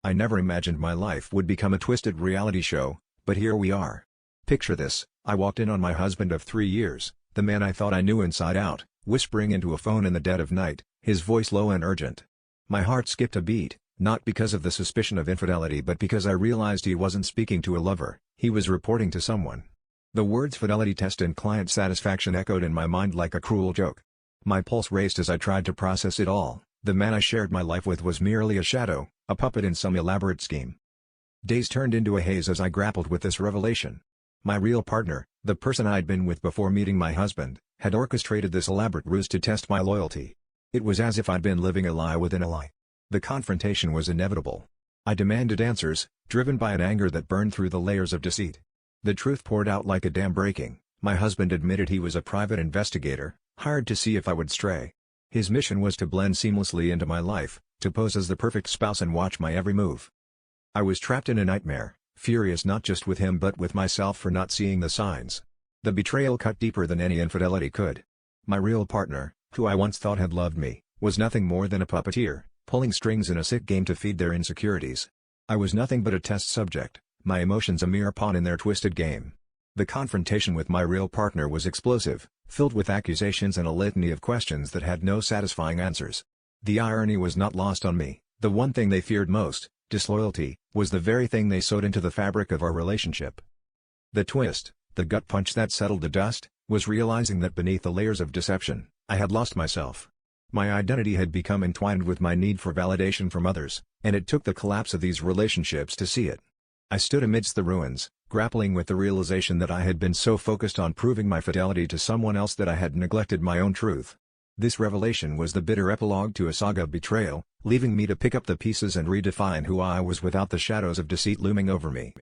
I never imagined my life would become a twisted reality show, but here we are. Picture this: I walked in on my husband of 3 years, the man I thought I knew inside out, whispering into a phone in the dead of night, his voice low and urgent. My heart skipped a beat, not because of the suspicion of infidelity but because I realized he wasn't speaking to a lover, he was reporting to someone. The words fidelity test and client satisfaction echoed in my mind like a cruel joke. My pulse raced as I tried to process it all. The man I shared my life with was merely a shadow, a puppet in some elaborate scheme. Days turned into a haze as I grappled with this revelation. My real partner, the person I'd been with before meeting my husband, had orchestrated this elaborate ruse to test my loyalty. It was as if I'd been living a lie within a lie. The confrontation was inevitable. I demanded answers, driven by an anger that burned through the layers of deceit. The truth poured out like a dam breaking. My husband admitted he was a private investigator, hired to see if I would stray. His mission was to blend seamlessly into my life, to pose as the perfect spouse and watch my every move. I was trapped in a nightmare, furious not just with him but with myself for not seeing the signs. The betrayal cut deeper than any infidelity could. My real partner, who I once thought had loved me, was nothing more than a puppeteer, pulling strings in a sick game to feed their insecurities. I was nothing but a test subject, my emotions a mere pawn in their twisted game. The confrontation with my real partner was explosive, filled with accusations and a litany of questions that had no satisfying answers. The irony was not lost on me. The one thing they feared most, disloyalty, was the very thing they sewed into the fabric of our relationship. The twist, the gut punch that settled the dust, was realizing that beneath the layers of deception, I had lost myself. My identity had become entwined with my need for validation from others, and it took the collapse of these relationships to see it. I stood amidst the ruins, grappling with the realization that I had been so focused on proving my fidelity to someone else that I had neglected my own truth. This revelation was the bitter epilogue to a saga of betrayal, leaving me to pick up the pieces and redefine who I was without the shadows of deceit looming over me.